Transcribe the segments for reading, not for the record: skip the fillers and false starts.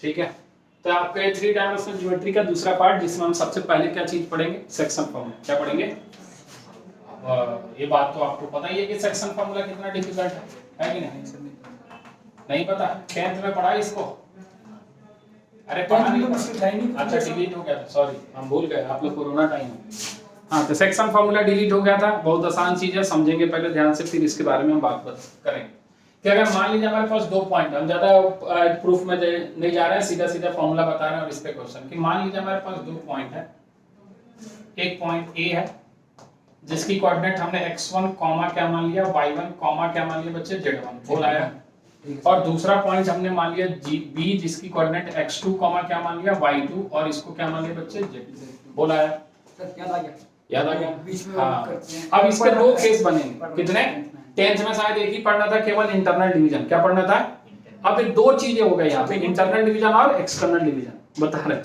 ठीक है। तो आपके 3 डायमेंशनल ज्योमेट्री का दूसरा पार्ट जिसमें हम सबसे पहले क्या चीज पढ़ेंगे, सेक्शन फॉर्मूला। क्या पढ़ेंगे? ये बात तो आपको पता ही है कि सेक्शन फॉर्मूला कितना डिफिकल्ट है कि नहीं? नहीं पता? 10th में पढ़ा इसको? अरे पढ़ा नहीं? अच्छा डिलीट हो गया था, सॉरी हम भूल गए, आप लोग कोरोना टाइम है। हाँ तो सेक्शन फार्मूला डिलीट हो गया था। बहुत आसान चीज है, समझेंगे पहले ध्यान से, फिर इसके बारे में हम बात करेंगे कि अगर मान लीजिए हमारे पास 2 पॉइंट, हम ज्यादा प्रूफ में नहीं जा रहे हैं, सीधा सीधा फार्मूला बता रहे हैं और इस पे क्वेश्चन कि मान लीजिए हमारे पास 2 पॉइंट है। एक पॉइंट ए है जिसकी कोऑर्डिनेट हमने x1 कॉमा क्या मान लिया, y1 कॉमा क्या मान लिया बच्चे, z1 बोल आया। और दूसरा पॉइंट हमने मान लिया बी जिसकी कोऑर्डिनेट x2 कॉमा क्या मान लिया, y2 और इसको क्या मान लिया बच्चे, z बोल आया। याद आ गया? हाँ। अब इसके 2 केस बनेंगे। कितने? 10th में शायद एक ही पढ़ना था, केवल इंटरनल डिवीजन। क्या पढ़ना था? अब ये 2 चीजें हो गई यहाँ पे, इंटरनल डिवीजन और एक्सटर्नल डिवीजन बता रहे।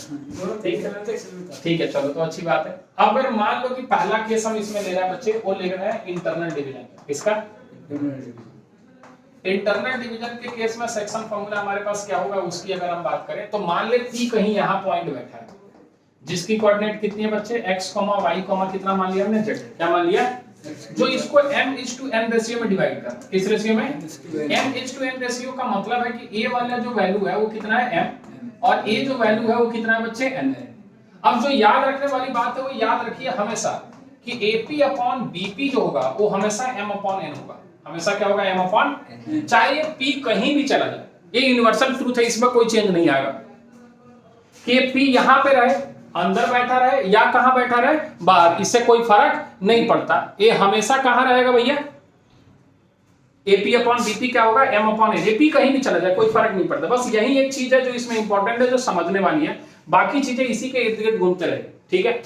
ठीक है चलो, तो अच्छी बात है। अब अगर मान लो कि पहला केस हम इसमें ले रहे हैं बच्चे, वो ले रहे हैं इंटरनल डिवीजन। किसका? इंटरनल डिवीजन के केस में सेक्शन फॉर्मूला हमारे पास क्या होगा उसकी अगर हम बात करें तो मान ले P कहीं यहाँ पॉइंट बैठा है जिसकी कोऑर्डिनेट कितनी है बच्चे, x, y, कितना मान लिया हमने, z। क्या मान लिया? जो इसको m:n रेशियो में डिवाइड कर। किस रेशियो में? m:n रेशियो का मतलब है कि a वाला जो वैल्यू है वो कितना है, m, और a जो वैल्यू है वो कितना है बच्चे, n है। अब जो याद रखने वाली बात है वो याद रखिए हमेशा कि AP/BP जो होगा वो हमेशा m/n होगा। हमेशा क्या होगा, m/n, चाहे ये p कहीं भी चला जाए। ये यूनिवर्सल ट्रूथ है, इसमें कोई चेंज नहीं आएगा कि p यहां पे रहे, अंदर बैठा रहे या कहां बैठा रहे, बाहर, इससे कोई फर्क नहीं पड़ता। ये हमेशा कहां रहेगा भैया, AP/BP क्या होगा, m/n। AP कहीं भी चला जाए कोई फर्क नहीं पड़ता। बस यही एक चीज है जो इसमें इंपॉर्टेंट है, जो समझने वाली है। बाकी चीजें इसी के इर्द गिर्द घूमते रहे। ठीक है।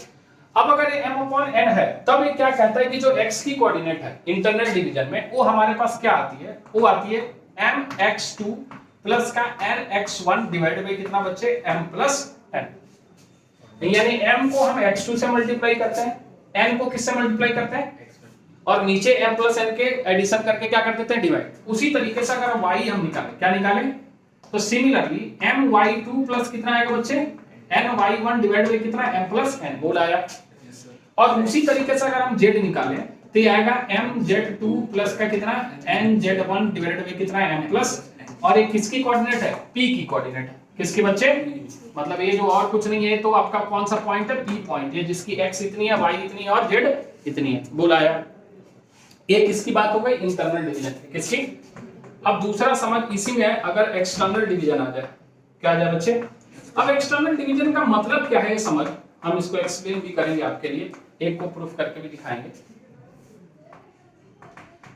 अब अगर ये m/n है तब ये क्या कहता है कि जो x की कोऑर्डिनेट है इंटरनल डिवीजन में वो हमारे पास क्या आती है, वो आती है mx2 प्लस का nx1 डिवाइडेड बाय कितना बच्चे, m+n। यानी m को हम x2 से मल्टीप्लाई करते हैं, n को किससे मल्टीप्लाई करते हैं, और नीचे m+n के एडिशन करके क्या कर देते हैं, डिवाइड। उसी तरीके से अगर y हम निकालें, क्या निकालें, तो सिमिलरली my2 प्लस कितना आएगा बच्चे, ny1 डिवाइड बाय कितना, m+n बोल आया। और उसी तरीके से अगर हम z निकालें तो ये आएगा mz2 प्लस का कितना, nz1 डिवाइडेड बाय कितना, m+n। और ये किसकी कोऑर्डिनेट है, p की कोऑर्डिनेट है। किसकी बच्चे, मतलब ये जो और कुछ नहीं है तो आपका कौन सा पॉइंट है, p पॉइंट, ये जिसकी x इतनी है, y इतनी है और z इतनी है बोल आया। ये किसकी बात हो गई, इंटरनल डिवीजन किसकी। अब दूसरा समझ इसी में है, अगर एक्सटर्नल डिवीजन आ जाए, क्या आ जाए बच्चे। अब एक्सटर्नल डिवीजन का मतलब क्या है ये समझ, हम इसको एक्सप्लेन भी करेंगे आपके लिए, एक को प्रूफ करके भी दिखाएंगे।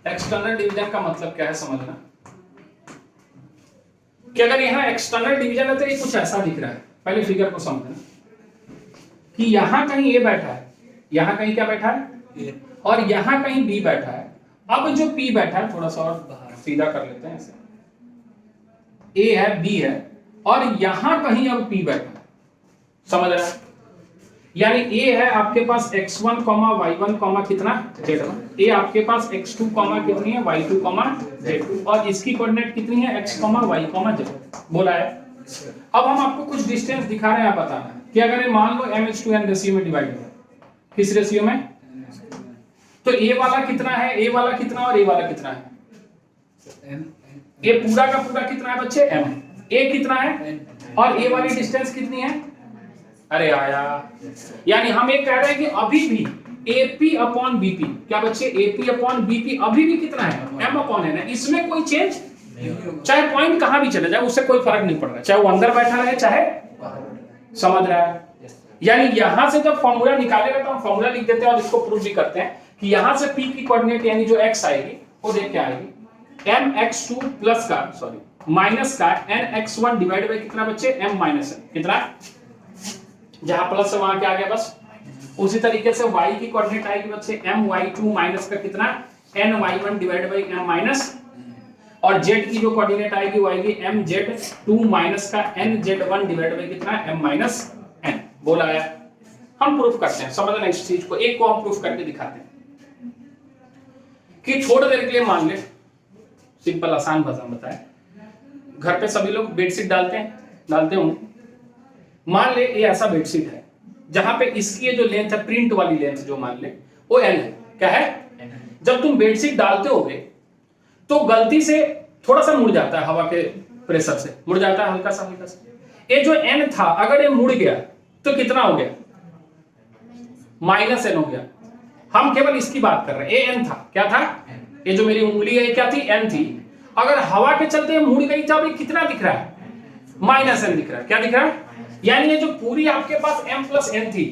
एक्सटर्नल डिवीजन का मतलब क्या है समझना, कि अगर यहाँ एक्सटर्नल डिवीजन है तो ये कुछ ऐसा दिख रहा है। पहले फिगर को समझना कि यहाँ कहीं A बैठा है, यहाँ कहीं क्या बैठा है, और यहाँ कहीं B बैठा है। अब जो P बैठा है, थोड़ा सा और सीधा कर लेते हैं ऐसे, A है, B है, और यहाँ कहीं अब P बैठा है, समझ रहे हैं। यानी A है आपके पास x1, y1, कितना, z1। A आपके पास x2, कितनी है, y2, z2, और इसकी कोऑर्डिनेट कितनी है, x, y, z बोला है। अब हम आपको कुछ डिस्टेंस दिखा रहे हैं, बताना है कि अगर ये मान लो m:n रेशियो में डिवाइड हो, किस रेशियो में, तो A वाला कितना है, A वाला कितना और A वाला कितना है, ये पूरा का पूरा कितना है बच्चे, m, A कितना है और A वाली डिस्टेंस कितनी है, अरे आया। यानी हम ये कह रहे हैं कि अभी भी AP/BP, क्या बच्चे, AP/BP अभी भी कितना है, m/n है। इसमें कोई चेंज, चाहे पॉइंट कहां भी चले जाए उससे कोई फर्क नहीं पड़ रहा, चाहे वो अंदर बैठा रहे चाहे, समझ रहा है। यानी यहां से जब फॉर्मूला निकालेगा तो हम फॉर्मूला लिख देते हैं और इसको प्रूफ भी करते हैं कि यहां से P की कोऑर्डिनेट यानी जो x आएगी वो देख क्या आएगी, mx2 प्लस का, सॉरी माइनस का nx1 डिवाइड बाय कितना बच्चे, m-n कितना, जहां प्लस है वहां क्या आ गया बस। उसी तरीके से y की कोऑर्डिनेट आएगी बच्चे my2 माइनस का कितना, ny1 डिवाइड बाय m-, और z की जो कोऑर्डिनेट आएगी वो आएगी mz2 माइनस का nz1 डिवाइड बाय कितना, m-n बोला है। हम प्रूफ करते हैं, समझना इस चीज को, एक को हम प्रूफ करके दिखाते हैं कि थोड़ी देर के लिए मान ले, सिंपल आसान भाषा में बताएं, घर पे सभी लोग बेडशीट डालते हैं, डालते हूं। मान ले ये ऐसा बेडशीट है जहां पे इसकी जो लेंथ है, प्रिंट वाली लेंथ जो मान ले वो एन है। क्या है? जब तुम बेडशीट डालते होगे तो गलती से थोड़ा सा मुड़ जाता है, हवा के प्रेशर से मुड़ जाता है हल्का सा हल्का सा। ये जो एन था अगर ये मुड़ गया तो कितना हो गया? माइनस एन हो गया। हम केवल इसकी बात कर रहे हैं। ए एन था, क्या था? ये जो मेरी उंगली है क्या थी? एन थी। अगर हवा के चलते मुड़ गई तो अभी कितना दिख रहा है? माइनस एन दिख रहा है। क्या दिख रहा है? यानी ये जो पूरी आपके पास m प्लस एन थी,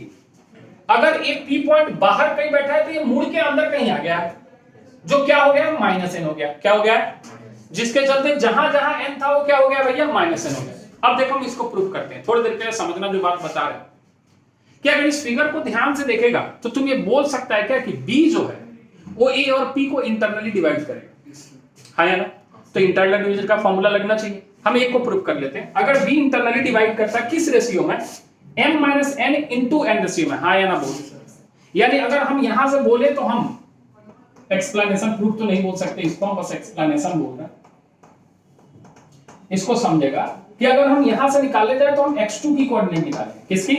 अगर एक पी पॉइंट बाहर कहीं बैठा है तो ये मुड़ के अंदर कहीं आ गया, जो क्या हो गया? माइनस एन हो गया। क्या हो गया? जिसके चलते जहां जहां n था वो क्या हो गया भैया? माइनस एन हो गया। अब देखो हम इसको प्रूव करते हैं। थोड़ी देर के लिए समझना जो बात बता रहे हैं कि अगर इस फिगर को ध्यान से देखेगा तो तुम ये बोल सकता है क्या कि b जो है वो a और p को इंटरनली डिवाइड करेगा। हाँ या ना? तो इंटरनल डिवीजन का फॉर्मूला लगना चाहिए। हम एक को प्रूव कर लेते हैं। अगर b इंटरनली डिवाइड करता है किस रेशियो में? m minus n into n ratio में। हाँ या ना बोल? यानी अगर हम यहां से बोले तो हम एक्सप्लेनेशन प्रूफ तो नहीं बोल सकते, इसको हम बस एक्सप्लेनेशन बोल रहे हैं। इसको समझेगा कि अगर हम यहां से निकालने जाए तो हम x2 की कोऑर्डिनेट निकालेंगे। किसकी?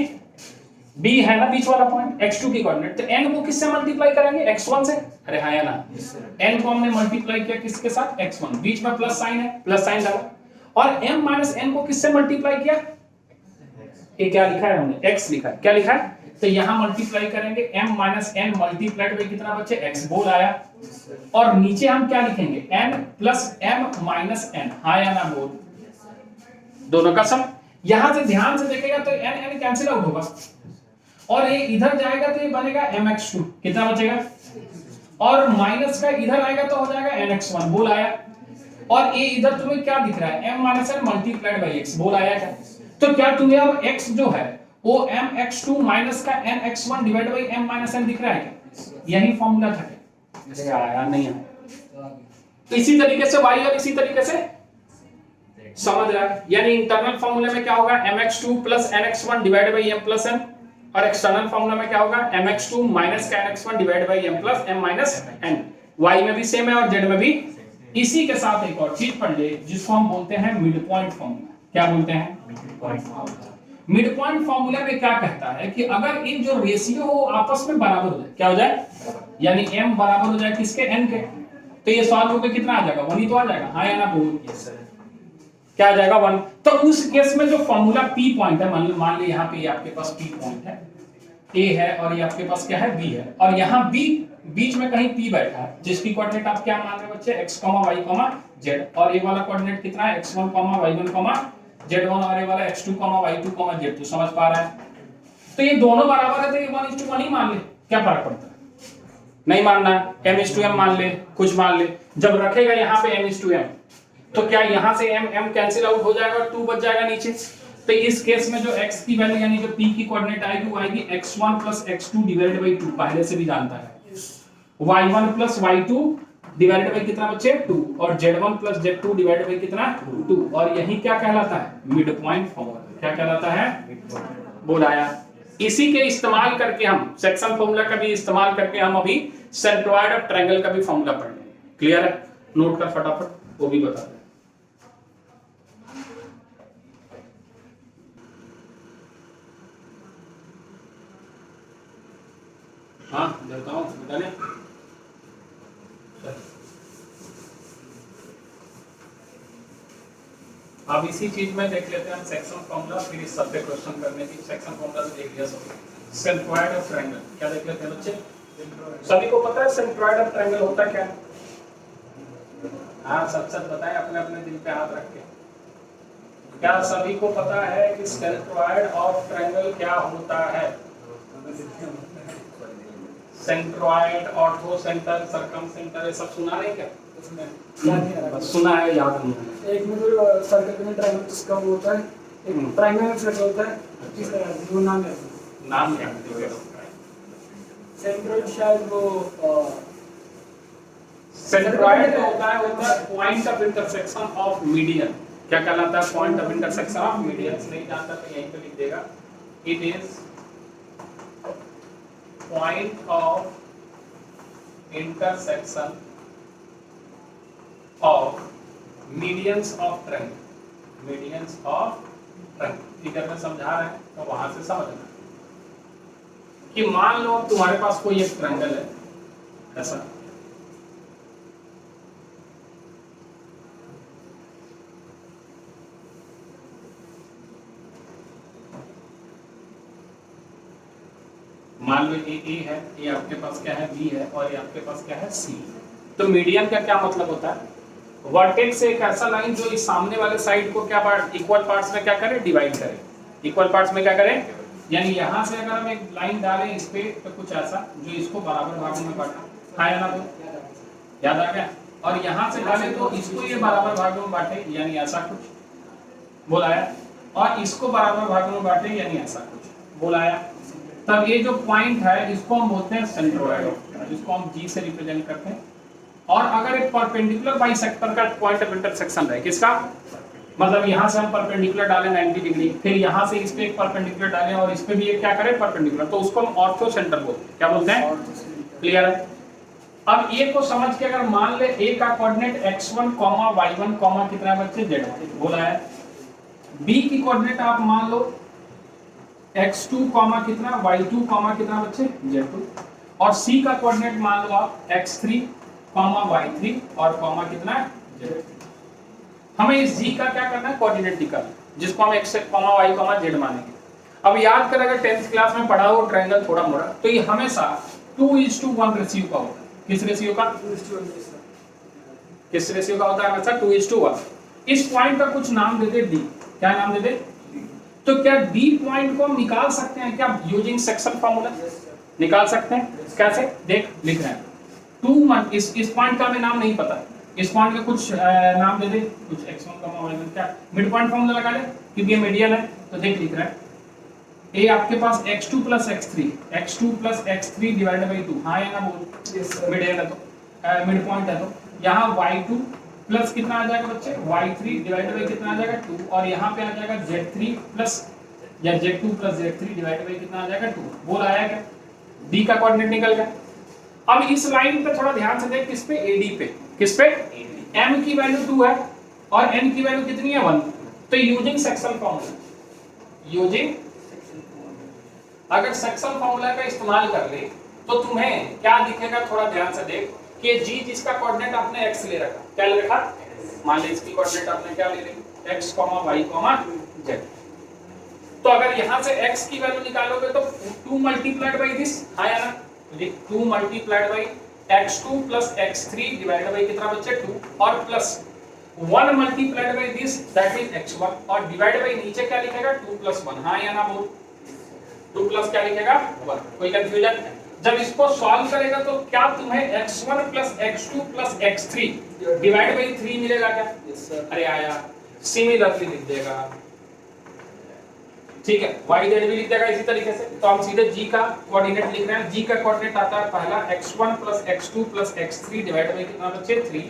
b है ना बीच वाला पॉइंट, x2 की कोऑर्डिनेट। तो n को किससे मल्टीप्लाई करेंगे? x1 से। अरे हाँ या ना? n को हमने मल्टीप्लाई किया किसके साथ? x1। बीच में प्लस साइन है, प्लस साइन डाला। और m माइनस n को किससे मल्टीप्लाई किया? ये क्या लिखा है हमने? x लिखा है। क्या लिखा है? तो यहां मल्टीप्लाई करेंगे m minus n multiplied by कितना बचे? x। बोल आया। और नीचे हम क्या लिखेंगे? n plus m minus n। हाँ या ना बोल? दोनों का सम। यहां से ध्यान से देखेगा तो n n कैंसिल आउट होगा और ये इधर जाएगा तो ये बनेगा mx2। कितना बचेगा? और माइनस का इधर आएगा तो हो जाएगा nx1। बोल आया। और ये इधर तुम्हें क्या दिख रहा है? m minus n multiplied by x। बोल आया क्या? तो क्या तुम्हें अब x जो है वो mx2 माइनस का nx1 divide by m minus n दिख रहा है क्या? यही फॉर्मूला था क्या? आया नहीं आया? तो इसी तरीके से y और इसी तरीके से समझ रहा है? यानी इंटरनल फॉर्मूले में क्या होगा? mx2 plus nx1 divide by m plus n। और एक्सटर्नल फॉर्मूला में क्या होगा? mx2 माइनस का nx1 divide by m plus m minus n। y में भी सेम है और z में भी। इसी के साथ एक और चीज पढ़ ले जिसको हम बोलते हैं मिड पॉइंट फॉर्मूला। क्या बोलते हैं? मिड पॉइंट फॉर्मूला में क्या कहता है कि अगर इन जो रेशियो हो आपस में बराबर हो जाए। क्या हो जाए? यानी m बराबर हो जाए किसके? n के। तो ये सॉल्व होकर कितना आ जाएगा? 1 ही तो आ जाएगा। हाँ या ना बोल? क्या आ जाएगा? 1। तो उस केस में जो फॉर्मूला p पॉइंट है, मान ली यहाँ पे ये आपके पास p पॉइंट है, a है और ये आपके पास क्या है? b है। और यहाँ b बीच में कहीं p बैठा है जिसकी कोऑर्डिनेट आप क्या मान रहे हो बच्चे? x, y, z। और ये वाला कोऑर्डिनेट कितना है? x1, y1, z1 और ये वाला x2, y2, z2। समझ पा रहा है? तो ये दोनों बराबर है तो ये 1:1 ही मान ले। क्या फर्क पड़ता है? नहीं मानना m:m मान ले, कुछ मान ले। जब रखेगा यहाँ पे m:m तो क्या यहाँ से m कैंसिल आउट हो जाएगा और 2 बच जाएगा नीचे। तो इस केस में जो x की वैल्यू यानी जो p की कोऑर्डिनेट आएगी वो आएगी x1 plus x2 divided by 2। पहले से भी जानता है। y1 plus y2 divided by कितना बच्चे? 2। और z1 plus z2 divided by कितना? 2। और यही क्या कहलाता है? Mid point formula. क्या कहलाता है? बोल आया। इसी के इस्तेमाल करके हम सेक्शन फॉर्मूला का भी इस्तेमाल करके हम अभी सेंट्रोइड ऑफ ट्रायंगल का भी फॉर्मूला पढ़ लेंगे। क्लियर है? नोट कर फटाफट, वो भी बता दे। हाँ देता हूँ, बता ले। अब इसी चीज में देख लेते हैं हम सेक्शन फॉर्मूला, फिर इस सब पे क्वेश्चन करने की। सेक्शन फॉर्मूला से देख लिया सब। सेंट्रोइड ऑफ ट्रायंगल क्या देख लेते हैं बच्चे? सभी को पता है सेंट्रोइड ऑफ ट्रायंगल होता क्या है? हाँ सच सच बताएं अपने अपने दिल पे हाथ रख के। क्या सभी को पता है कि सेंट्रोइड ऑफ ट्रायंगल क्या होता है? Centroid, ortho centre, circum centre, ये सब सुना नहीं क्या? बस सुना है, याद नहीं है। एक में सर्कल में ट्रायंगल जिसका वो होता है, एक ट्रायंगल में सर्कल होता है, किस वो नाम है? नाम क्या है? सेंट्रोइड शायद वो सेंट्रोइड होता है point of intersection of median. क्या कहलाता है? Point of intersection of median. नहीं जानता तो यहीं पे लिख देगा। It is point of intersection of medians of triangle. Medians of figure में समझा रहे हैं तो वहां से समझना कि मान लो तुम्हारे पास कोई एक ट्रायंगल है ऐसा, मान लो ये है, ये आपके पास क्या है बी है, और ये आपके पास क्या है सी। तो मीडियन का क्या मतलब होता है? वर्टेक्स से एक ऐसा लाइन जो इस सामने वाले साइड को क्या पार्ट इक्वल पार्ट्स में क्या करे, डिवाइड करे। इक्वल पार्ट्स में क्या करें, यानी यहां से अगर हम एक लाइन डालें इस पे तो कुछ ऐसा जो इसको बराबर भागों में बांटा, हाँ या ना, तो याद आ गया। और यहां से डालें तो इसको ये बराबर भागों में बांटे, यानी ऐसा कुछ बोलाया, और इसको बराबर भागों में बांटे, यानी ऐसा कुछ बोलाया। तब ये जो पॉइंट है इसको हम बोलते हैं सेंट्रोइड, जिसको हम जी से रिप्रेजेंट करते हैं। और अगर एक परपेंडिकुलर बाइसेक्टर का पॉइंट ऑफ इंटरसेक्शन है, किसका मतलब यहां से हम परपेंडिकुलर डालें 90 डिग्री, फिर यहां से इस पे एक परपेंडिकुलर डालें और इस पे भी एक क्या करें परपेंडिकुलर, तो उसको हम ऑर्थो सेंटर बोलते हैं। क्या बोलते हैं? क्लियर है? अब ए को समझ के अगर मान ले ए का कोऑर्डिनेट x1, y1, कितना बच्चे z1 बोला है, बी की कोऑर्डिनेट आप मान लो x2, कितना y2, कितना बच्चे z2, और सी का कोऑर्डिनेट मान लो आप x3, y3 और कितना z। हमें इस g का क्या करना है, कोऑर्डिनेट निकालना, जिसको हम x, y, z मानेंगे। अब याद कर अगर 10th क्लास में पढ़ा हो ट्रायंगल थोड़ा मोड़ा, तो ये हमेशा 2:1 रेशियो का होता है। किस रेशियो का? किस रेशियो का होता है? हमेशा 2:1। इस पॉइंट का कुछ नाम दे दे d, क्या नाम दे दे? तो क्या d पॉइंट को हम निकाल सकते हैं क्या यूजिंग सेक्शन फार्मूला? निकाल सकते हैं। कैसे? देख लिख रहे हैं 2 इस पॉइंट का हमें नाम नहीं पता, इस पॉइंट का कुछ नाम दे दे, कुछ x1, y1, क्या मिड पॉइंट फार्मूला लगा ले क्योंकि ये मीडियन है। तो देख लिख रहा है ए आपके पास x2 + x3 डिवाइडेड बाय 2, हाँ या ना बोल, मीडियन है तो मिड पॉइंट है, तो यहाँ y2 प्लस कितना आ जाएगा बच्चे, y3 डिवाइडेड बाय कितना आ जाएगा 2, और यहाँ पे आ जाएगा z3 प्लस या z2 + z3 डिवाइडेड बाय कितना आ जाएगा 2। बोल आया क्या? d का कोऑर्डिनेट निकल गया। अब इस लाइन पे थोड़ा ध्यान से देख, किस पे, AD पे, किस पे, m की वैल्यू 2 है और n की वैल्यू कितनी है 1। तो यूजिंग सेक्शन फार्मूला, यूजिंग अगर सेक्शन फार्मूला का इस्तेमाल कर ले तो तुम्हें क्या दिखेगा, थोड़ा ध्यान से देख कि g जिसका कोऑर्डिनेट आपने x ले रखा, क्या ले रखा, मान ली इसकी कोऑर्डिनेट आपने क्या ले ली, x, y, z। तो अगर यहां से x की वैल्यू निकालोगे तो 2 मल्टीप्लाइड बाय दिस, हाँ या ना, 2 multiplied by x2 + x3 divided by कितना बच्चे 2, और plus 1 multiplied by this that is x1, और डिवाइडेड बाय नीचे क्या लिखेगा 2 + 1, हाँ या ना बोल, 2 प्लस क्या लिखेगा 1। कोई कंफ्यूजन? जब इसको सॉल्व करेगा तो क्या तुम्हें x1 + x2 + x3 divided by 3 मिलेगा क्या? अरे आया, सिमिलरली लिख देगा, ठीक है, yz भी लिख देगा इसी तरीके से। तो हम सीधे g का कोऑर्डिनेट लिख रहे हैं, g का कोऑर्डिनेट आता है पहला x1 + x2 + x3 divided by कितना बच्चे 3,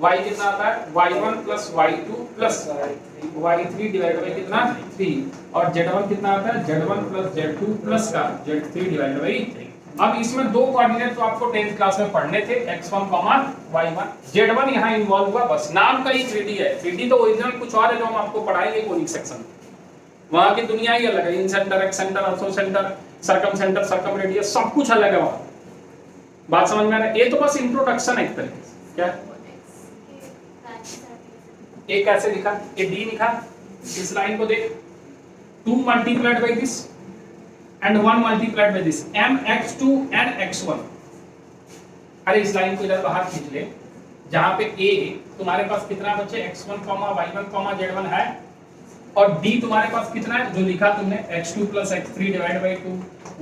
y कितना आता है y1 + y2 + y3 divided by कितना 3, और z1 कितना आता है z1 + z2 + का z3 डिवाइडेड बाय 3। अब इसमें दो कोऑर्डिनेट तो आपको 10th क्लास में पढ़ने थे, x1, y1, z1 यहां इन्वॉल्व हुआ, बस नाम का ही 3D है। 3D तो ओरिजिनल कुछ और है जो हम आपको पढ़ाएंगे कोनिक सेक्शन, वहां की दुनिया ही अलग है, incentre, excentre, orthocentre, circumcentre, circumradius, सब कुछ अलग है वहां। बात समझ में आ रहा है? ये तो बस इंट्रोडक्शन है एक तरीके से। क्या ये कैसे लिखा, ये डी लिखा, इस लाइन को देख, 2 multiplied by this and 1 multiplied by this, mx2 and x1। अरे इस लाइन को इधर बाहर खींच ले, जहां पे a तुम्हारे पास कितना बच्चे x1, y1, z1 है, और d तुम्हारे पास कितना है जो लिखा तुमने x2 + x3 divided by 2,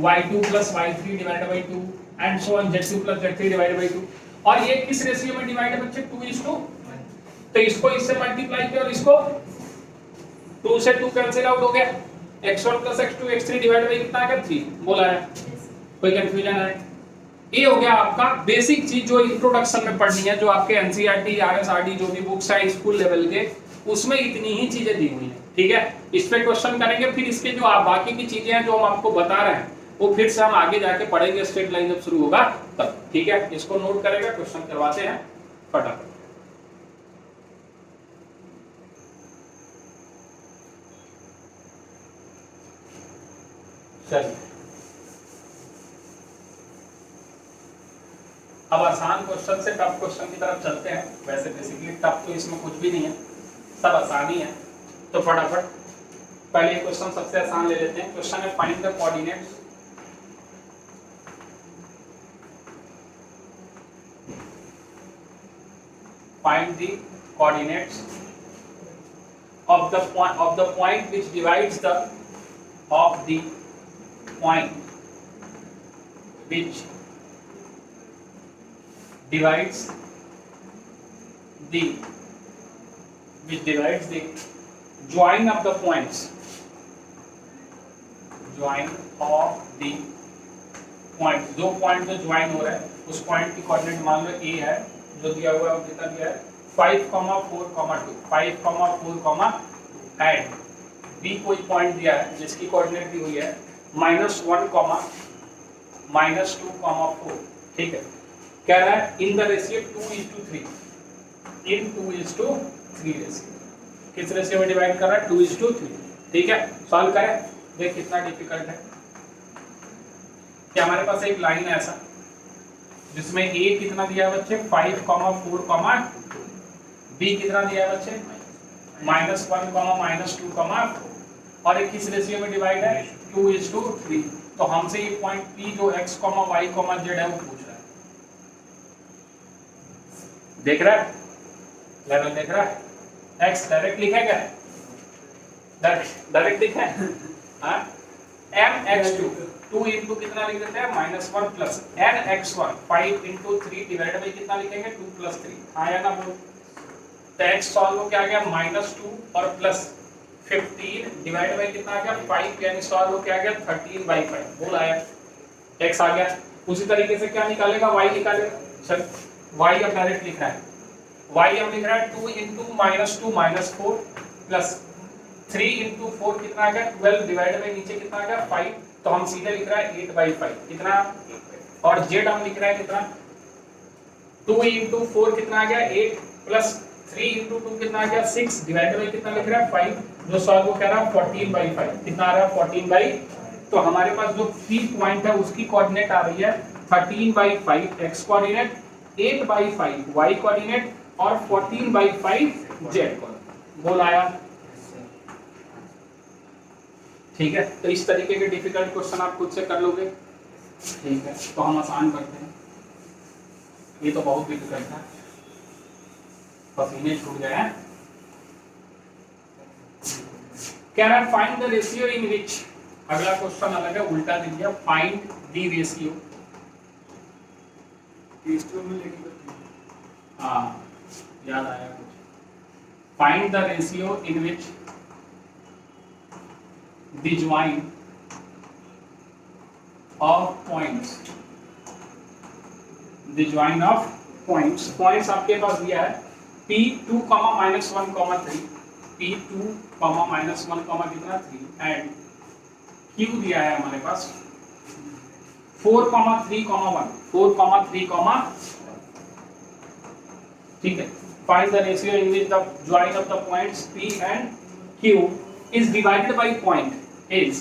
y2 + y3 divided by 2 and so on, z2 + z3 divided by 2। और ये किस रेशियो में डिवाइड है बच्चे 2:2। तो इसको इससे मल्टीप्लाई किया और इसको 2 से 2 कैंसिल आउट हो गया, x1 + x2 x3 divided by कितना आ गया 3। बोला है? कोई कंफ्यूजन है? ये हो गया आपका बेसिक चीज जो इंट्रोडक्शन में पढ़नी है, जो आपके एनसीईआरटी, आरएसआरडी जो भी बुक्स है स्कूल लेवल के, उसमें इतनी ही चीजें दी हुई हैं, ठीक है। इस पे क्वेश्चन करेंगे, फिर इसके जो बाकी की चीजें हैं जो हम आपको बता रहे हैं वो फिर से हम आगे जाके पढ़ेंगे, स्ट्रेट लाइन जब शुरू होगा तब, ठीक है। इसको नोट करेगा, क्वेश्चन करवाते हैं फटाफट। चलिए अब आसान क्वेश्चन से टफ क्वेश्चन की तरफ चलते हैं। वैसे बेसिकली टफ तो इसमें कुछ भी नहीं है, सब आसानी है। तो फटाफट पहले क्वेश्चन सबसे आसान ले लेते हैं। क्वेश्चन है find the coordinates find the coordinates of the point which divides the point which divides the join of the points, दो पॉइंट जो ज्वाइन हो रहा है उस पॉइंट की कोऑर्डिनेट मान लो a है, जो दिया हुआ है वो कितना दिया है 5, 4, 2 एंड b कोई पॉइंट दिया है जिसकी कोऑर्डिनेट दी हुई है -1, -2, 4। ठीक है, कह रहा है in the ratio 2:3, in 2:3 ratio. किस रेशियो में डिवाइड कर रहा है 2:3। ठीक है, सॉल्व करें, देख कितना डिफिकल्ट है। क्या हमारे पास एक लाइन है ऐसा जिसमें a कितना दिया है बच्चे 5, 4, b कितना दिया है बच्चे -1, -2, 4 और एक किस रेशियो में डिवाइड है 2:3। तो हमसे ये पॉइंट p जो x, y, z है वो पूछ रहा है। देख रहा है लेवल, देख रहा है। x डायरेक्ट लिखेगा, डायरेक्ट लिखा है mx2 2 इंटू कितना लिख देते हैं -1 plus nx1 5 into 3 divide by कितना लिखेंगे 2 + 3। आया ना बोल, तो x सॉल्व हो क्या आ गया -2 और प्लस 15 डिवाइड बाई कितना आ गया 5, यानी सॉल्व हो क्या आ गया 13/5। बोल आया, x आ गया। उसी तरीके से क्या निकालेगा y निकालेगा। चल y अब डायरेक्ट लिख रहा है, y अब लिख रहा है 2 इंटू -2 -4 प्लस 3 इंटू 4 कितना आ गया 12 डिवाइड बाई नीचे कितना आ गया 5। तो हम सीधे लिख रहा है 8/5 कितना, और z हम लिख रहा है कितना 2 इंटू 4 कितना आ गया 8 प्लस 3 इंटू 2 कितना आ गया 6 डिवाइड बाई कितना लिख रहा है 5, जो सॉल्व हो कह रहा है 14/5 कितना आ रहा है 14/। तो हमारे पास जो p पॉइंट है उसकी कोऑर्डिनेट आ रही है 13/5 x कोऑर्डिनेट, 8/5 y कोऑर्डिनेट और 14/5 z कोऑर्डिनेट। बोल आया, ठीक है। तो इस तरीके के डिफिकल्ट क्वेश्चन आप खुद से कर लोगे। ठीक है, तो हम आसान करते हैं। ये तो बहुत डिफिकल्ट है, पसीने छूट गए हैं। कह रहा है फाइंड द रेशियो इन विच, अगला क्वेश्चन अलग है, उल्टा दे दिया, फाइंड द रेशियो। हाँ याद आया कुछ, find the ratio in which the join of points, the join of points आपके पास दिया है p2, -1, 3 p2, -1, कितना 3 एंड q दिया है हमारे पास 4, 3, 1 4, 3, ठीक है। find the ratio in which the join of the points p and q is divided by point, is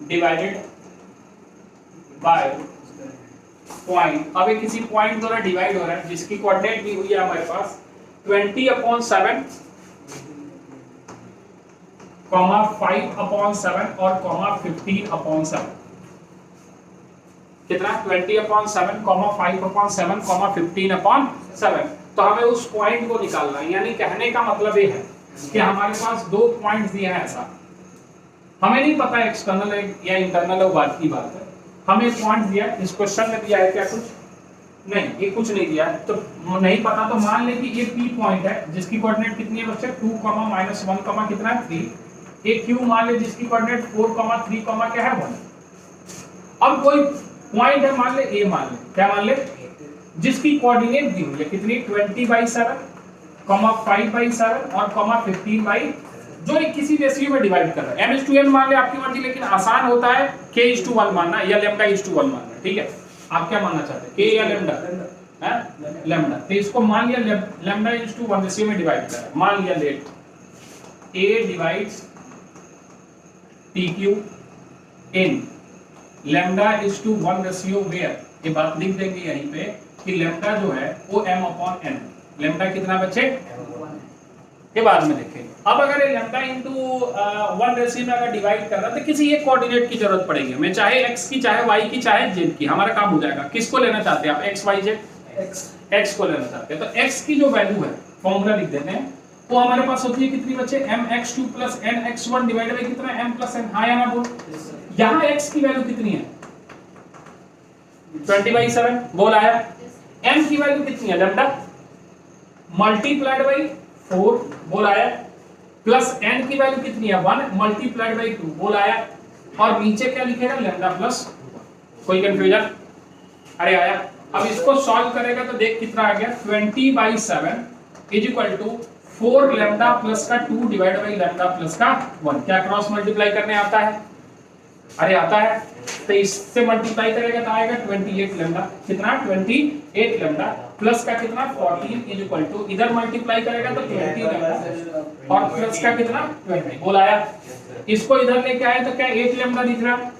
divided by point। अब ये किसी पॉइंट द्वारा डिवाइड हो रहा है जिसकी कोऑर्डिनेट दी हुई है हमारे पास 20/7, 5/7 और 15/7। कितना 20/7, 5/7, 15/7। तो हमें उस पॉइंट को निकालना है, यानी कहने का मतलब ये है कि हमारे पास दो पॉइंट्स दिए हैं ऐसा, हमें नहीं पता एक्सटर्नल है या इंटरनल है, वो बात की बात है। हमें पॉइंट दिया, इस क्वेश्चन में दिया है क्या कुछ नहीं, ये कुछ नहीं दिया है तो नहीं पता। तो मान ले कि ये P पॉइंट है जिसकी कोऑर्डिनेट कितनी है बच्चे 2, -1, कितना है 3। एक Q मान ले जिसकी कोऑर्डिनेट 4, 3, क्या है 1। अब कोई पॉइंट है मान ले A, मान ले क्या मान ले, जिसकी कोऑर्डिनेट दी हुई है कितनी 20/7, 5/7 और 15/, जो एक किसी रेशियो में डिवाइड कर रहा है। m/n मान ले आपकी मर्जी, लेकिन आसान होता है k/1 मानना या λ/1 मानना। ठीक है, आप क्या मानना चाहते हैं k या लैम्डा है लैम्डा। तो इसको मान लिया λ/1 रेशियो में डिवाइड कर रहा है। मान लिया let a divides pq in lambda is to 1 ratio where, ये बात लिख देंगे यहीं पे कि लैम्डा जो है वो m अपॉन n, लैम्डा कितना बचे, ये बाद में देखेंगे। अब अगर ये लैम्डा इंटू 1 रेशियो में अगर डिवाइड कर रहा है तो किसी एक कोऑर्डिनेट की जरूरत पड़ेगी हमें, चाहे x की, चाहे y की, चाहे z की, हमारा काम हो जाएगा। किसको लेना चाहते हैं आप, x y z, x को लेना चाहते हैं तो x की जो वैल्यू है फॉर्मूला लिख देते हैं, वो हमारे पास होती है कितनी बच्चे, mx2 plus nx1 divided by कितना m प्लस n। हाँ या ना बोल, यहाँ x की वैल्यू कितनी है 20/7, बोल आया। m की वैल्यू कितनी है लैम्डा मल्टीप्लाइड बाय 4, बोल आया। प्लस n की वैल्यू कितनी है 1 मल्टीप्लाइड बाय 2, बोल आया। और नीचे क्या लिखेगा लैम्डा प्लस, कोई कंफ्यूजन, अरे आया। अब इसको सॉल्व करेगा तो देख कितना आ गया 20/7 is equal to 4 lambda plus का 2 डिवाइड बाय लैम्डा प्लस का 1। क्या क्रॉस मल्टीप्लाई करने आता है, अरे आता है, तो इससे मल्टीप्लाई करेगा तो आएगा 28 लैम्डा, कितना 28 लैम्डा प्लस का कितना 14 इज इक्वल टू, इधर मल्टीप्लाई करेगा तो 20 लैम्डा और प्लस का कितना 20, बोल आया। इसको इधर लेके आए तो क्या 8 लैम्डा दिख रहा है,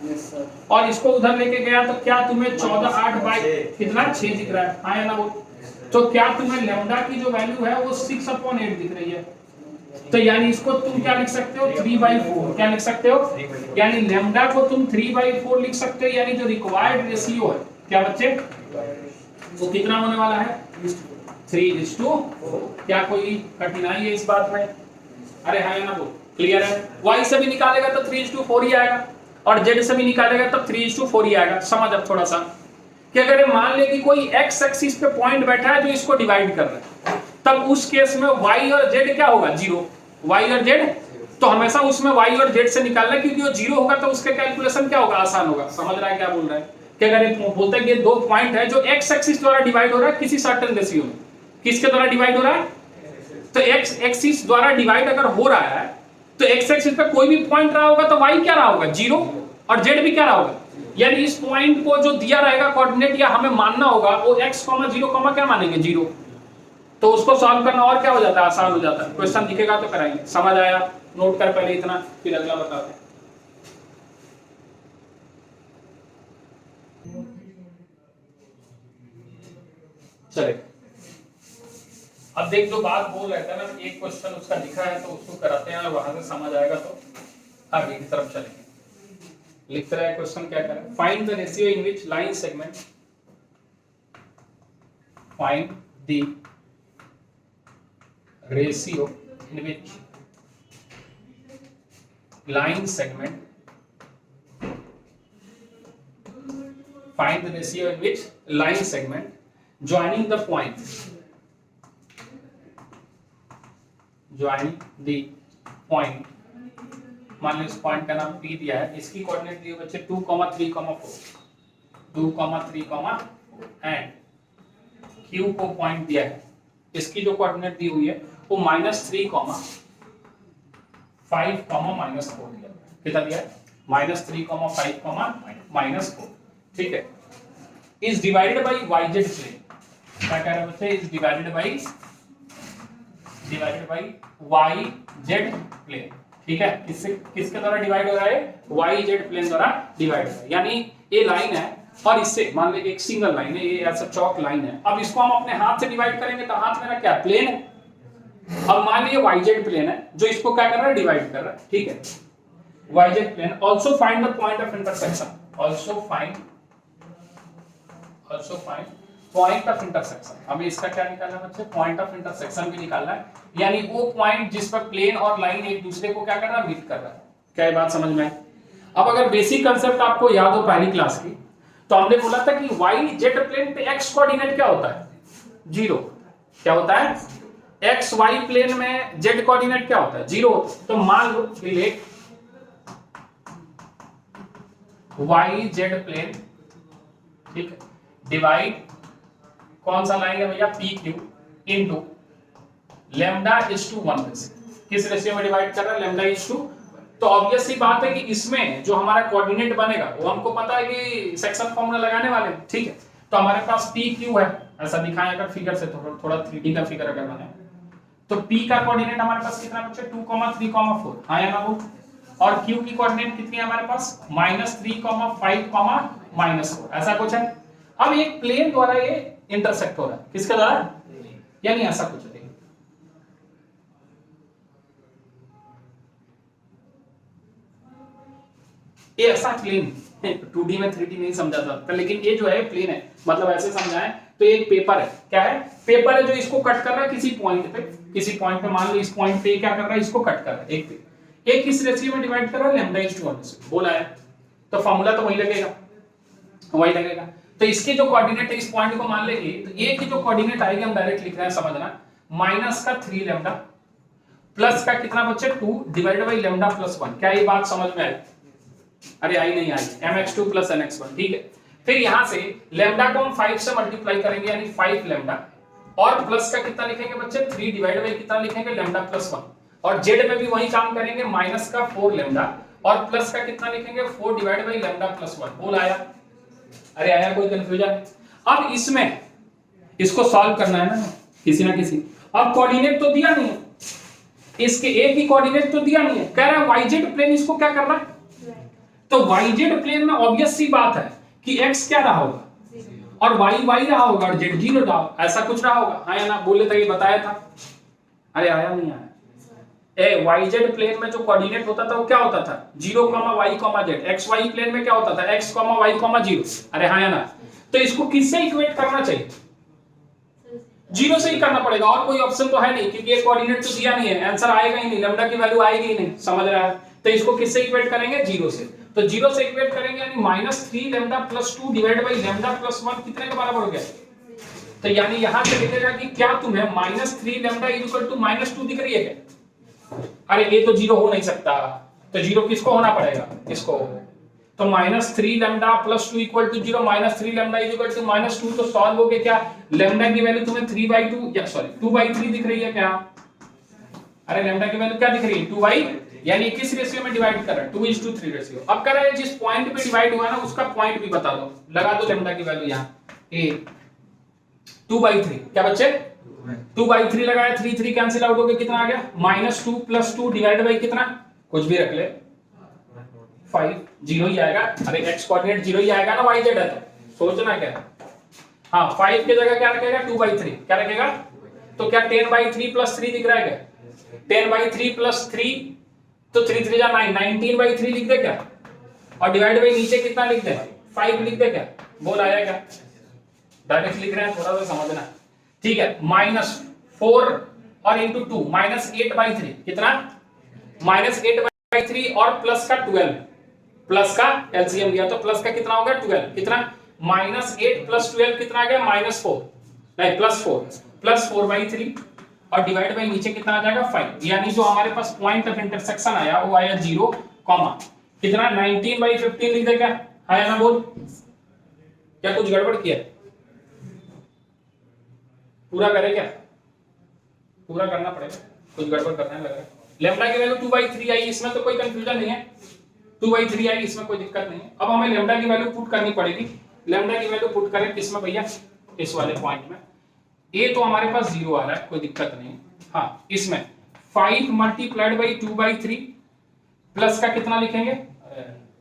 और इसको उधर लेके गया तो क्या तुम्हें 14 8 बाय कितना 6 दिख रहा है, हाँ या ना बोल। तो क्या तुम्हें लैम्डा की जो वैल्यू है वो 6/8 दिख रही है, तो यानी इसको तुम क्या लिख सकते हो 3/4, क्या लिख सकते हो, यानी लैम्डा को तुम 3/4 लिख सकते हो, यानी जो रिक्वायर्ड रेशियो है क्या बच्चे वो कितना होने वाला है 3:4। क्या कोई कठिनाई है इस बात में, अरे हाँ या ना बोल, क्लियर है। y से भी निकालेगा तो 3:4 ही आएगा, और z से भी निकालेगा तब 3:4 ही आएगा। समझ अब थोड़ा सा कि अगर मान ले कि कोई x एक्सिस पे पॉइंट बैठा है जो इसको डिवाइड कर रहा है, तब उस केस में y और z क्या होगा 0, y और z, तो हमेशा उसमें y और z से निकालना, क्योंकि वो 0 होगा तो उसका कैलकुलेशन क्या होगा, आसान होगा। समझ रहा है क्या बोल रहा है, कि अगर बोलते हैं कि दो पॉइंट है जो x एक्सिस द्वारा डिवाइड हो रहा है किसी सर्टेन रेशियो में, किसके द्वारा डिवाइड हो रहा है, तो x एक्सिस द्वारा डिवाइड अगर हो रहा है तो x एक्सिस पे कोई भी पॉइंट रहा होगा तो y क्या रहा होगा 0, और z भी क्या रहा होगा, यानी इस पॉइंट को जो दिया रहेगा कोऑर्डिनेट या हमें मानना होगा वो x, 0, क्या मानेंगे 0, तो उसको सॉल्व करना और क्या हो जाता है, आसान हो जाता है। क्वेश्चन दिखेगा तो कराएंगे। समझ आया, नोट कर पहले इतना, फिर अगला बताते हैं। चले अब देख, जो बात बोल रहे थे ना, एक क्वेश्चन उसका लिखा है तो उसको कराते हैं और वहां से समझ आएगा तो आगे की तरफ चलेंगे। लिख रहा है क्वेश्चन, क्या करें, find the ratio in which line segment, find the ratio in which line segment, find the ratio in which line segment joining the point, joining the point, मान लो इस पॉइंट का नाम P दिया है, इसकी कोऑर्डिनेट दिए बच्चे 2, 3, 4, 2, 3, 4 एंड Q को पॉइंट दिया है, इसकी जो कोऑर्डिनेट दी हुई है वो -3, 5, -4 दिया। कितना दिया है -3, 5, -4, ठीक है। Is divided by yz plane, क्या कह रहा है बच्चे, is divided by yz plane, ठीक है। किसके द्वारा डिवाइड हो रहा है, yz प्लेन द्वारा डिवाइड हो रहा है, यानी ये लाइन है और इससे मान ले एक सिंगल लाइन है, ये ऐसा चौक लाइन है। अब इसको हम अपने हाथ से डिवाइड करेंगे तो हाथ मेरा क्या प्लेन है, अब मान लीजिए yz प्लेन है जो इसको क्या कर रहा है डिवाइड कर रहा है, ठीक है, yz plane. Also find the point of intersection, also find point of intersection. हमें इसका क्या निकालना है बच्चे, पॉइंट ऑफ इंटरसेक्शन भी निकालना है, यानी वो पॉइंट जिस पर प्लेन और लाइन एक दूसरे को क्या कर रहा है, मीट कर रहा है। क्या ये बात समझ में आई? अब अगर बेसिक कांसेप्ट आपको याद हो पहली क्लास की, तो हमने बोला था कि yz प्लेन पे x कोऑर्डिनेट क्या होता है 0, क्या होता है x y प्लेन में z कोऑर्डिनेट क्या होता है 0 होता है। तो मान लो रिलेट yz प्लेन, ठीक है, डिवाइड कौन सा लाइन है भैया pq into lambda is to 1 ratio, किस रेशियो में डिवाइड कर रहा है, लैम्डा इज टू। तो ऑब्वियस सी बात है कि इसमें जो हमारा कोऑर्डिनेट बनेगा वो हमको पता है कि सेक्शन फॉर्मूला लगाने वाले हैं, ठीक है। तो हमारे पास PQ है, ऐसा दिखाएं अगर फिगर से, थोड़ा 3D का फिगर अगर बने तो P का कोऑर्डिनेट हमारे पास कितना बच्चे 2, 3, 4, हाँ या ना वो, और Q की कोऑर्डिनेट कितनी है हमारे पास -3, 5, -4, ऐसा कुछ है। अब एक प्लेन द्वारा ये इंटरसेक्ट हो रहा है, किसके द्वारा, यानी ऐसा कुछ है। ये ऐसा प्लेन 2D में 3D नहीं समझा सकता, लेकिन ये जो है प्लेन है, मतलब ऐसे समझाएं तो ये एक पेपर है, क्या है, पेपर है जो इसको कट कर रहा है किसी पॉइंट पे, किसी पॉइंट पे, मान लो इस पॉइंट पे क्या कर रहा है, इसको कट कर रहा है, एक किस रेशियो में डिवाइड कर रहा है, λ/1 से बोला है, तो फॉर्मूला तो वही लगेगा, वही लगेगा। तो इसके जो कोऑर्डिनेट है इस पॉइंट को मान लेंगे, तो ए की जो कोऑर्डिनेट आएगी हम डायरेक्ट लिख रहे हैं, समझना, -3λ प्लस का कितना बच्चे 2 डिवाइडेड बाय λ+1। क्या ये बात समझ में आई? अरे आई नहीं आई, mx2 + nx1, ठीक है। फिर यहां से लैम्डा को हम 5 से मल्टीप्लाई करेंगे, यानी 5λ, और प्लस का कितना लिखेंगे बच्चे 3 डिवाइडेड बाय कितना लिखेंगे λ+1, और z में भी वही काम करेंगे, माइनस का 4λ और प्लस का कितना लिखेंगे 4 डिवाइडेड बाय λ+1। बोल आया? अरे आया कोई कंफ्यूजन? अब इसमें इसको सॉल्व करना है ना किसी ना किसी। अब कोऑर्डिनेट तो दिया नहीं है, इसके ए की कोऑर्डिनेट तो दिया नहीं है, कह रहा है yz प्लेन इसको क्या करना है, तो yz प्लेन में ऑब्वियस सी बात है कि x क्या रहा होगा और y रहा होगा और z 0 रहा होगा, ऐसा कुछ रहा होगा, हाँ या ना? बोले था, ये बताया था। अरे आया नहीं आया? yz प्लेन में जो कोऑर्डिनेट होता था वो क्या होता था 0, y, z। xy प्लेन में क्या होता था x, y, 0। अरे हाँ या ना? तो इसको किससे इक्वेट करना चाहिए? 0 से ही करना पड़ेगा, और कोई ऑप्शन तो है नहीं, क्योंकि ये कोऑर्डिनेट तो दिया नहीं है, आंसर आएगा ही नहीं, लैम्डा की वैल्यू आएगी ही नहीं, समझ रहा है? तो इसको किससे इक्वेट करेंगे? 0 से। तो 0 से इक्वेट करेंगे, यानी -3λ + 2 डिवाइडेड बाय λ+1 कितने के बराबर हो गया? तो यानी यहां से लिखेगा कि क्या तुम्हें -3λ = -2 दिख रही है क्या? अरे ये तो 0 हो नहीं सकता, तो 0 किसको होना पड़ेगा? इसको। तो -3λ + 2 = 0, -3λ = -2, तो सॉल्व हो गया क्या? लैम्डा की वैल्यू तुम्हें 3/2 या सॉरी 2/3 दिख रही है क्या? अरे लैम्डा की वैल्यू क्या दिख रही है? 2/, यानी किस रेशियो में डिवाइड कर रहा है? 2:3 रेशियो। अब कह रहा है जिस पॉइंट पे डिवाइड हुआ ना उसका पॉइंट भी बता दो, लगा दो लैम्डा की वैल्यू यहां ए 2/3। क्या बच्चे? 2/3 लगाया, 3 कैंसिल आउट हो गया, कितना आ गया? -2 + 2 डिवाइडेड बाय कितना, कुछ भी रख ले, 5। 0 ही आएगा। अरे x कोऑर्डिनेट 0 ही आएगा ना, yz है तो सोचना क्या है। हाँ 5 की जगह क्या रखेगा? 2/3। क्या रखेगा? तो क्या 10/3 + 3 दिख रहा है क्या? 10/3 + 3, तो 3 3 जा 9, 19/3 लिख दे क्या? और डिवाइड बाय नीचे कितना लिख दे? 5 लिख दे क्या? बोल आया क्या? डायरेक्ट लिख रहे हैं, थोड़ा सा समझना, ठीक है। -4 और इंटू 2 -8/3 कितना? -8/3 और प्लस का 12, प्लस का एलसीएम लिया तो प्लस का कितना होगा 12, कितना? -8 + 12 कितना आ गया? -4 नहीं +4 +4/3 और डिवाइड बाय नीचे कितना आ जाएगा 5, यानी जो हमारे पास पॉइंट ऑफ इंटरसेक्शन आया वो आया 0, कितना 19/15 लिख दे क्या? आया ना? बोल क्या कुछ गड़बड़ किया? पूरा करे क्या? पूरा करना पड़ेगा, कुछ गड़बड़ करना है लग रहा है। लैम्डा की वैल्यू 2/3 आई, इसमें तो कोई कंफ्यूजन नहीं है, 2/3 आई, इसमें कोई दिक्कत नहीं है। अब हमें लैम्डा की वैल्यू पुट करनी पड़ेगी। लैम्डा की वैल्यू पुट करें किसमें भैया? इस वाले पॉइंट में। ए तो हमारे पास 0 आ रहा है, कोई दिक्कत नहीं। हाँ इसमें 5 × 2/3 प्लस का कितना लिखेंगे?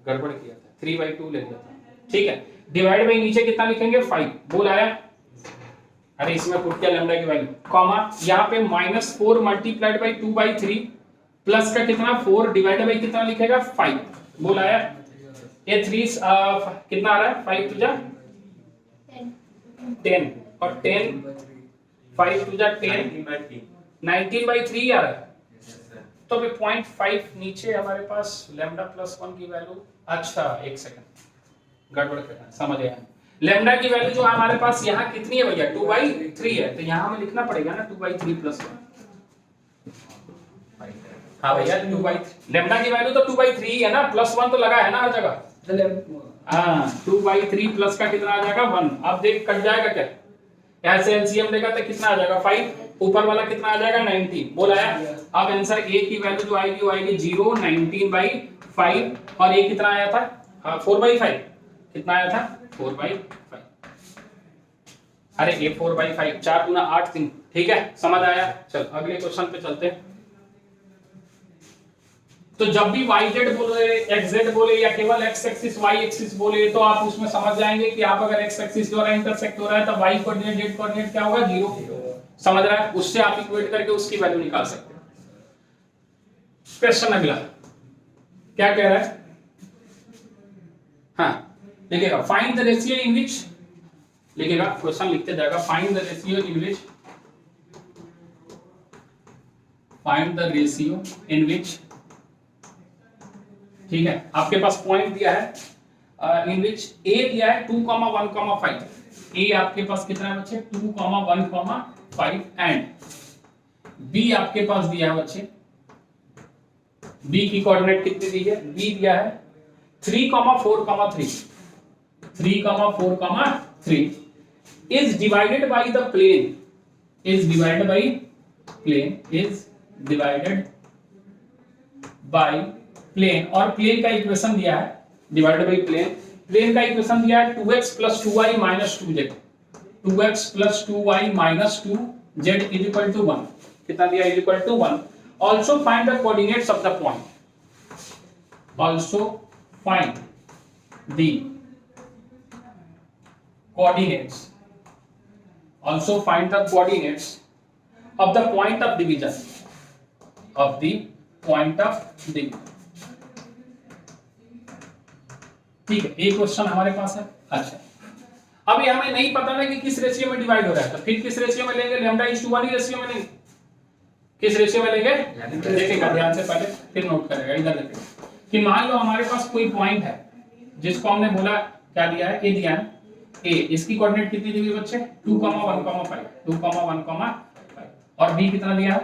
गड़बड़ किया था, 3/2 ले लेते हैं, ठीक है। डिवाइड बाय नीचे कितना लिखेंगे? 5। बोल आया? अरे इसमें पुट किया लैम्डा की वैल्यू, कॉमा यहाँ पे -4 × 2/3 प्लस का कितना 4 डिवाइड बाय कितना लिखेगा 5। बोल आया? ये 3 कितना आ रहा है? 5 × 10 और 10 5 × 10 19/3 आ रहा है। तो अभी 0.5 नीचे हमारे पास λ+1 की वैल्यू। अच्छा एक सेकंड, गड़बड़ करना, समझ गया। लैम्डा की वैल्यू जो हमारे पास यहाँ कितनी है भैया? 2/3 है, तो यहाँ हमें लिखना पड़ेगा ना 2/3 + 1। हाँ भैया 2/3, लैम्डा की वैल्यू तो 2/3 ही है ना, +1 तो लगा है ना हर जगह। हाँ 2/3 प्लस का कितना आ जाएगा 1। अब देख कट जाएगा क्या? यहाँ से एलसीएम लेगा तो कितना आ जाएगा 5, ऊपर वाला कितना आ जाएगा 19। बोल आया? अब आंसर ए की वैल्यू जो आएगी वो आएगी 0, 19/5 और ए कितना आया था? हाँ 4/5 कितना आया था? 4/5। अरे ये 4/5, 4 × 8 3, ठीक है, समझ आया। चल अगले क्वेश्चन पे चलते हैं। तो जब भी YZ बोले, XZ बोले या केवल X एक्सिस Y एक्सिस बोले तो आप उसमें समझ जाएंगे कि आप अगर X एक्सिस द्वारा इंटरसेक्ट हो रहा है तो Y कोऑर्डिनेट Z कोऑर्डिनेट क्या होगा, 0। समझ रहा है? उससे आप इक्वेट करके उसकी वैल्यू निकाल सकते हैं। क्वेश्चन अगला क्या कह रहा है? हाँ लिखेगा find the ratio in which, लिखेगा क्वेश्चन लिखते जाएगा, find the ratio in which, find the ratio in which, ठीक है, आपके पास पॉइंट दिया है इन विच ए दिया है 2,1,5, ए आपके पास कितना है बच्चे 2,1,5 एंड बी आपके पास दिया है बच्चे, बी की कोऑर्डिनेट कितनी दी है, बी दिया है 3,4,3, 3,4,3 is divided by the plane, is divided by plane, is divided by plane, और प्लेन का इक्वेशन दिया है डिवाइडेड बाई प्लेन, प्लेन का इक्वेशन दिया है 2x + 2y - 2z, 2x + 2y - 2z = 1, कितना दिया = 1। Also find the coordinates of the point, also find the coordinates, also find the coordinates of the point of division, of the point of division. ठीक है, एक question हमारे पास है। अच्छा, अभी हमें नहीं पता ना कि किस रेशियो में डिवाइड हो रहा है, तो फिर किस रेशियो में लेंगे, λ/1 ही रेशियो में लेंगे, किस रेशियो में लेंगे, देखिएगा ध्यान से, पहले फिर नोट करेगा, इधर देखिए कि मान लो हमारे पास कोई पॉइंट है जिसको हमने बोला क्या दिया है, ए दिया है, ए, इसकी कोऑर्डिनेट कितनी दी हुई बच्चे 2,1,5, 2,1,5 और बी कितना दिया है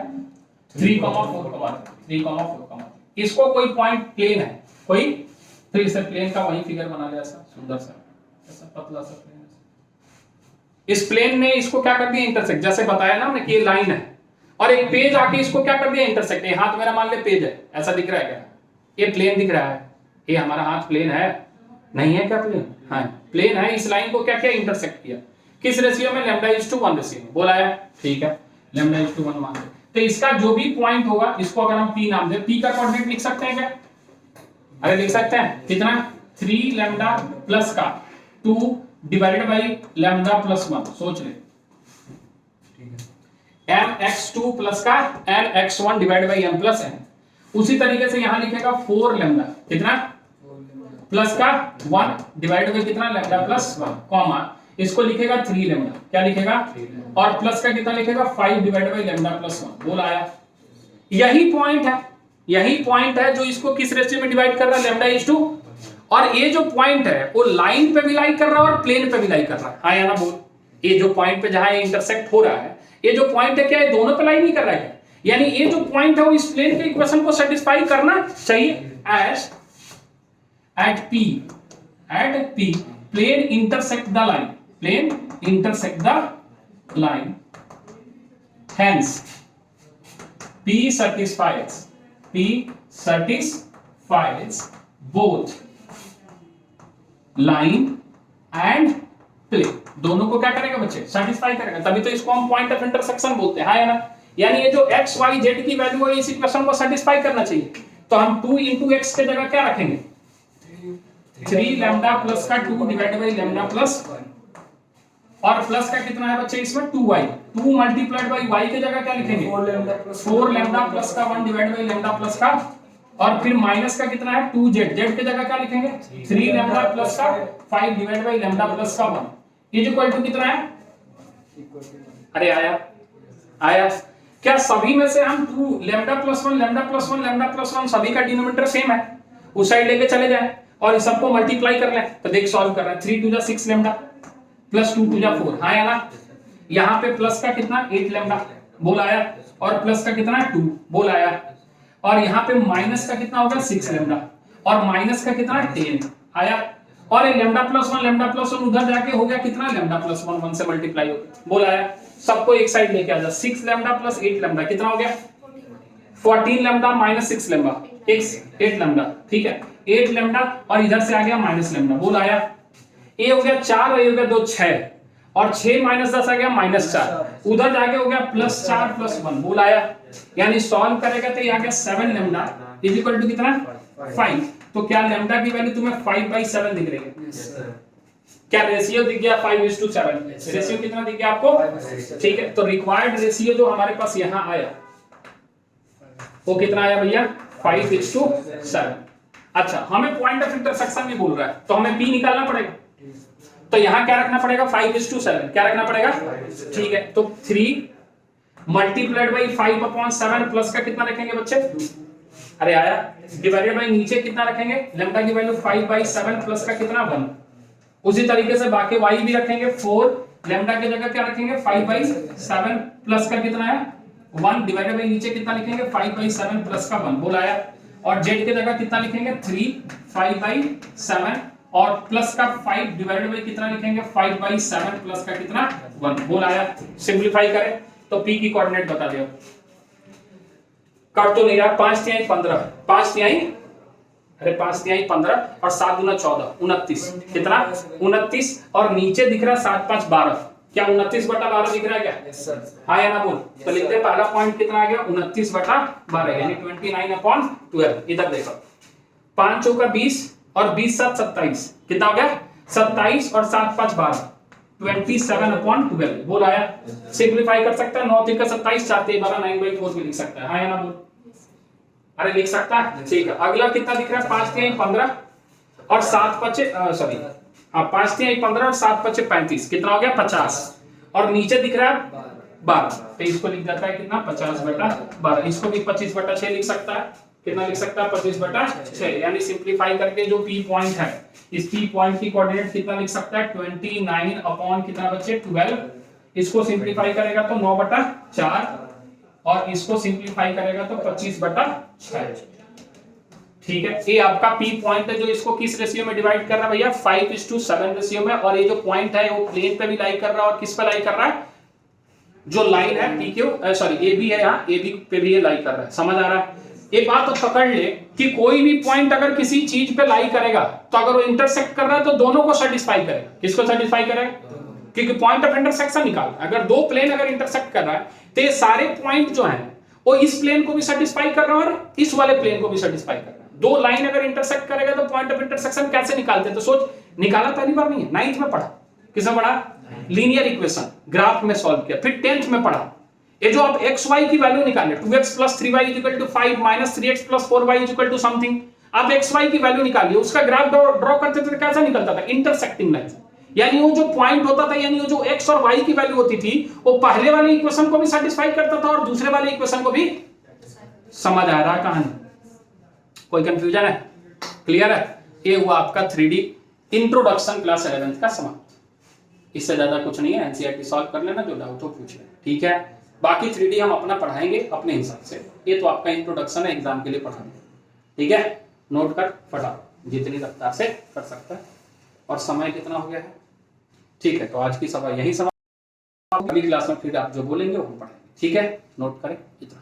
3,4,3, इसको कोई पॉइंट प्लेन है कोई, तो इसे प्लेन का वही फिगर बना लिया, ऐसा सुंदर सा, ऐसा पतला सा प्लेन, इस प्लेन ने इसको क्या कर दिया इंटरसेक्ट, जैसे बताया ना हमने कि ये लाइन है और एक पेज आके इसको क्या कर दिया इंटरसेक्ट, ये हाथ मेरा मान ले पेज है, ऐसा दिख रहा है क्या, ये प्लेन दिख रहा है, ये हमारा हाथ प्लेन है, नहीं है क्या प्लेन, हाँ प्लेन है, इस लाइन को क्या किया इंटरसेक्ट किया, किस रेशियो में, λ/1 रेशियो में, बोला है, ठीक है λ/1 मान ले, तो इसका जो भी पॉइंट होगा इसको अगर हम p नाम दे, p का कोऑर्डिनेट लिख सकते हैं क्या, अरे लिख सकते हैं, कितना 3λ प्लस का 2 डिवाइडेड बाई λ+1, सोच ले, mx2 प्लस का mx1 डिवाइडेड बाई m+n, उसी तरीके से यहां लिखेगा 4λ कितना प्लस का 1 डिवाइडेड बाई कितना λ+1 कॉमा, इसको लिखेगा 3λ, क्या लिखेगा, और प्लस का कितना लिखेगा 5 डिवाइडेड बाई λ+1, बोल आया, यही पॉइंट है, यही पॉइंट है जो इसको किस रेशियो में डिवाइड कर रहा है λ/2, और ये जो पॉइंट है वो लाइन पे भी लाई कर रहा है और प्लेन पे भी लाई कर रहा है, हाँ या ना बोल, ये जो पॉइंट पे जहां ये इंटरसेक्ट हो रहा है, ये जो पॉइंट है क्या ये दोनों पे लाई नहीं कर रहा है, यानी ये जो पॉइंट है वो इस प्लेन के इक्वेशन को सेटिस्फाई करना चाहिए, as at p plane intersect the line, plane intersect the line, hence p satisfies both line and plane, दोनों को क्या करेगा बच्चे सेटिस्फाई करेगा, तभी तो इसको हम पॉइंट ऑफ इंटरसेक्शन बोलते हैं, हाँ या ना, यानी ये जो x y z की वैल्यू है इस इक्वेशन को सेटिस्फाई करना चाहिए, तो हम 2 × x के जगह क्या रखेंगे 3λ प्लस का 2 डिवाइडेड बाई λ+1, और प्लस का कितना है बच्चे इसमें 2y, 2 मल्टीप्लाइड बाई y के जगह क्या लिखेंगे 4λ प्लस का 1 डिवाइड बाई λ प्लस का, और फिर माइनस का कितना है 2z, z के जगह क्या लिखेंगे 3λ प्लस का 5 डिवाइड बाई λ प्लस का 1 इज इक्वल टू कितना है, अरे आया क्या, सभी में से हम 2λ+1 सभी का डिनोमिनेटर सेम है, उस साइड लेके चले जाए और इस सबको मल्टीप्लाई कर लें, तो देख सॉल्व कर रहा है 3 × 2 = 6λ प्लस 2 × 2 = 4, हाँ या ना, यहाँ पे प्लस का कितना 8λ बोल आया, और प्लस का कितना 2 बोल आया, और यहाँ पे माइनस का कितना होगा 6λ, और माइनस का कितना 10 आया, और ये λ+1 उधर जाके हो गया कितना λ+1 1 से मल्टीप्लाई हो गया, बोल आया, सबको एक साइड लेके आ जा, 6λ प्लस 8λ कितना हो गया 14λ माइनस 6λ 8λ, ठीक है 8λ, और इधर से आ गया -λ, बोल आया, ए हो गया 4 और ए हो गया 2 6, और 6 माइनस 10 आ गया -4, उधर जाके हो गया +4 + 1, बोल आया। यानी सॉल्व करेगा तो ये आ गया 7 लैम्डा इज इक्वल टू कितना 5। तो क्या लैम्डा की वैल्यू तुम्हें 5/7 दिख रही है? क्या रेशियो दिख गया 5:7? रेशियो कितना दिख गया आपको? ठीक है, तो रिक्वायर्ड रेशियो जो हमारे पास यहाँ आया वो कितना आया भैया 5:7। अच्छा, हमें पॉइंट ऑफ इंटरसेक्शन भी बोल रहा है तो हमें P निकालना पड़ेगा। तो यहां क्या रखना पड़ेगा 5:7, क्या रखना पड़ेगा? ठीक है, तो 3 मल्टीप्लाइड बाई 5/7 प्लस का कितना रखेंगे बच्चे? अरे आया, डिवाइडेड बाई नीचे कितना रखेंगे? लैम्डा की वैल्यू 5/7 प्लस का कितना 1। उसी तरीके से बाकी y भी रखेंगे 4, लैम्डा की जगह क्या रखेंगे 5/7 प्लस का कितना है 1, डिवाइडेड बाई नीचे कितना लिखेंगे 5/7 प्लस का 1, बोल आया। और z की जगह कितना लिखेंगे 3 5/7 और प्लस का 5 डिवाइडेड बाई कितना लिखेंगे 5/7 प्लस का कितना 1, बोल आया। सिंपलीफाई करें तो p की कोऑर्डिनेट बता दियो। काट तो नहीं रहा, 5 तिहाई 15, 5 तिहाई, अरे 5 तिहाई 15 और 7 दूना 14, 29, कितना 29, और नीचे दिख रहा 7 5 12, क्या 29/12 दिख रहा है क्या? Yes sir. हाँ या ना बोल? तो लिखते हैं पहला पॉइंट कितना आ गया 29/12 यानी 29/12। इधर देखो 5 चौका 20 और 20 7 27, कितना हो गया 27 और 7 5 12, 27/12, बोल आया। सिंपलीफाई कर सकता है, 9 3 27, 4 3 12, 9/4 भी लिख सकता है। हाँ या ना बोल? अरे लिख सकता है, ठीक है। अगला कितना दिख रहा है 5 तिहाई 15 और 7 5 सॉरी, हाँ 5 तिहाई 15 और 7 5 35, कितना हो गया 50, और नीचे दिख रहा है 12, तो इसको लिख जाता है कितना 50/12। इसको भी 25/6 लिख सकता है, कितना लिख सकता है 25/6। यानी सिंपलीफाई करके जो P पॉइंट है, इस P पॉइंट की कोऑर्डिनेट कितना लिख सकता है 29 अपॉन कितना बच्चे 12। इसको सिंपलीफाई करेगा तो 9/4 और इसको सिंपलीफाई करेगा तो 25/6। ठीक है, ये आपका P पॉइंट है जो इसको किस रेशियो में डिवाइड कर रहा है भैया 5:7 रेशियो में। और ये जो पॉइंट है वो प्लेन पे भी लाई कर रहा है और किस पे लाई कर रहा है, जो लाइन है PQ सॉरी AB है, यहाँ AB पे भी ये लाई कर रहा है। समझ आ रहा है? एक बात तो पकड़ ले कि कोई भी पॉइंट अगर किसी चीज पे लाई करेगा तो अगर वो इंटरसेक्ट कर रहा है तो दोनों को सेटिस्फाई करेगा। किसको सेटिस्फाई करेगा? क्योंकि पॉइंट ऑफ इंटरसेक्शन निकाल, अगर दो प्लेन अगर इंटरसेक्ट कर रहा है तो ये सारे पॉइंट जो हैं वो इस प्लेन को भी सेटिस्फाई कर रहा है और इस वाले प्लेन को भी सेटिस्फाई कर रहा है। दो लाइन अगर इंटरसेक्ट करेगा तो पॉइंट ऑफ इंटरसेक्शन कैसे निकालते हैं? तो सोच, निकाला पहली बार नहीं है, 9th में पढ़ा। किसमें पढ़ा? लीनियर इक्वेशन ग्राफ में सॉल्व किया। फिर 10th में पढ़ा, ये जो आप x y की वैल्यू निकाले 2x + 3y = 5 - 3x + 4y = something, आप x y की वैल्यू निकालिए, उसका ग्राफ ड्रॉ करते थे तो कैसा निकलता था? Intersecting line. यानी वो जो पॉइंट होता था, यानी वो जो x और y की वैल्यू होती थी वो पहले वाले इक्वेशन को भी सेटिस्फाई करता था और दूसरे वाले इक्वेशन को भी। समझ आ रहा कहानी? कोई कंफ्यूजन है? क्लियर है? ये हुआ आपका 3D इंट्रोडक्शन क्लास 11th का समाप्त। इससे ज्यादा कुछ नहीं है, एनसीईआरटी सॉल्व कर लेना, जो डाउट हो पूछ लेना, ठीक है। बाकी 3D हम अपना पढ़ाएंगे अपने हिसाब से। ये तो आपका इंट्रोडक्शन है, एग्जाम के लिए पढ़ाएंगे, ठीक है। नोट कर फटाफट, जितनी रफ्तार से कर सकता है। और समय कितना हो गया है? ठीक है, तो आज की सभा यही समाप्त। अगली क्लास में फिर आप जो बोलेंगे वो हम पढ़ेंगे, ठीक है। नोट करें इतना।